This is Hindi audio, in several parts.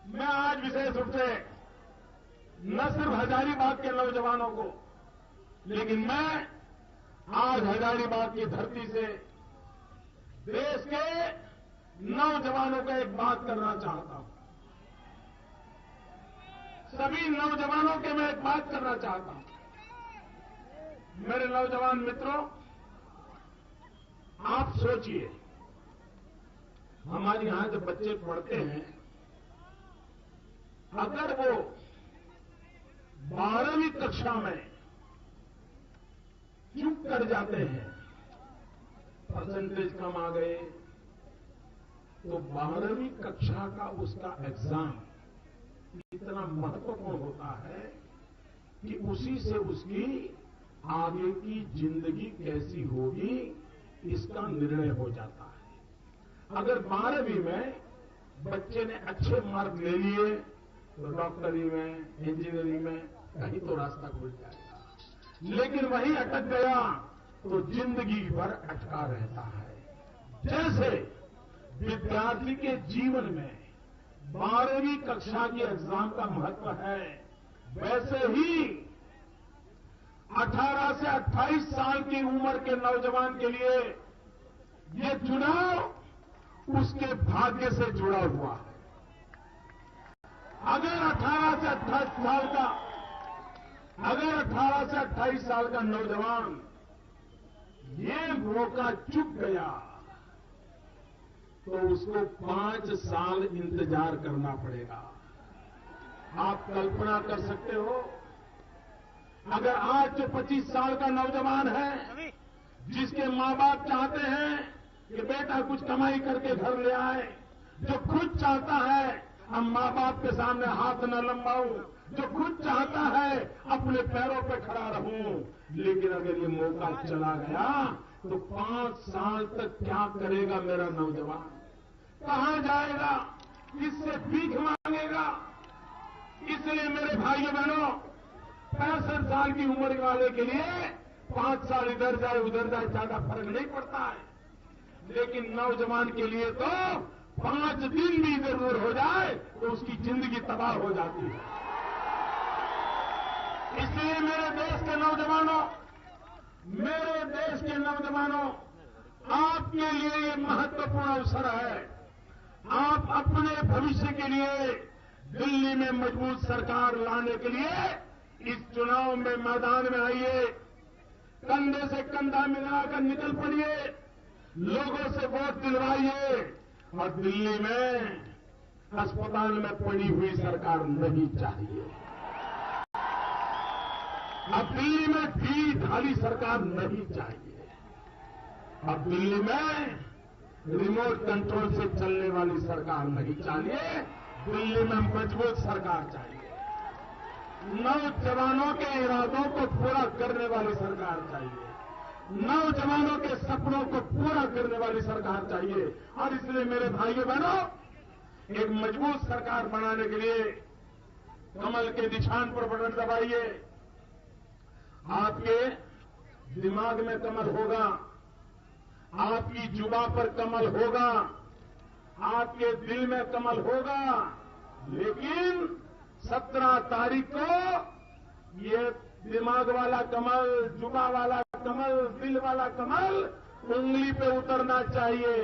मैं आज विशेष रूप से न सिर्फ हजारीबाग के नौजवानों को, लेकिन मैं आज हजारीबाग की धरती से देश के नौजवानों को एक बात करना चाहता हूं। सभी नौजवानों के मैं एक बात करना चाहता हूं। मेरे नौजवान मित्रों, आप सोचिए, हमारे यहां जो बच्चे पढ़ते हैं, अगर वो 12वीं कक्षा में चूक कर जाते हैं, परसेंटेज कम आ गए, तो 12वीं कक्षा का उसका एग्जाम इतना महत्वपूर्ण होता है कि उसी से उसकी आगे की जिंदगी कैसी होगी इसका निर्णय हो जाता है। अगर 12वीं में बच्चे ने अच्छे मार्क ले लिए तो डॉक्टरी में, इंजीनियरिंग में कहीं तो रास्ता खुल जाएगा, लेकिन वहीं अटक गया तो जिंदगी भर अटका रहता है। जैसे विद्यार्थी के जीवन में 12वीं कक्षा के एग्जाम का महत्व है, वैसे ही 18 से 28 साल की उम्र के नौजवान के लिए ये चुनाव उसके भाग्य से जुड़ा हुआ है। अगर 18 से 28 साल का नौजवान ये मौका चूक गया तो उसको 5 साल इंतजार करना पड़ेगा। आप कल्पना कर सकते हो, अगर आज जो 25 साल का नौजवान है, जिसके मां बाप चाहते हैं कि बेटा कुछ कमाई करके घर ले आए, जो खुद चाहता है हम मां बाप के सामने हाथ न लंबाऊं, जो खुद चाहता है अपने पैरों पे खड़ा रहूं, लेकिन अगर ये मौका चला गया तो 5 साल तक क्या करेगा मेरा नौजवान? कहां जाएगा? किससे भीख मांगेगा? इसलिए मेरे भाइयों बहनों, 65 साल की उम्र वाले के लिए 5 साल इधर जाए उधर जाए ज्यादा फर्क नहीं पड़ता है, लेकिन नौजवान के लिए तो 5 दिन भी इधर उधर हो जाए तो उसकी जिंदगी तबाह हो जाती है। इसलिए मेरे देश के नौजवानों, आपके लिए ये महत्वपूर्ण अवसर है। आप अपने भविष्य के लिए दिल्ली में मजबूत सरकार लाने के लिए इस चुनाव में मैदान में आइए, कंधे से कंधा मिलाकर निकल पड़िए, लोगों से वोट दिलवाइए और दिल्ली में अस्पताल में पड़ी हुई सरकार नहीं चाहिए। अब दिल्ली में ढीली ढाली सरकार नहीं चाहिए। अब दिल्ली में रिमोट कंट्रोल से चलने वाली सरकार नहीं चाहिए, दिल्ली में मजबूत सरकार चाहिए। नौजवानों के इरादों को पूरा करने वाली सरकार चाहिए, नौजवानों के सपनों को पूरा करने वाली सरकार चाहिए। और इसलिए मेरे भाइयों बहनों, एक मजबूत सरकार बनाने के लिए कमल के निशान पर बटन दबाइए। आपके दिमाग में कमल होगा, आपकी जुबान पर कमल होगा, आपके दिल में कमल होगा, लेकिन 17 तारीख को ये दिमाग वाला कमल, जुबान वाला कमल, दिल वाला कमल उंगली पे उतरना चाहिए,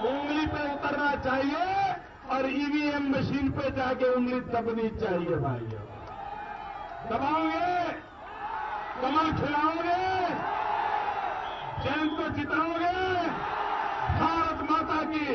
उंगली पे उतरना चाहिए और ईवीएम मशीन पे जाके उंगली दबनी चाहिए। भाइयों, दबाओगे, कमल खिलाओगे, जैन को जिताओगे। भारत माता की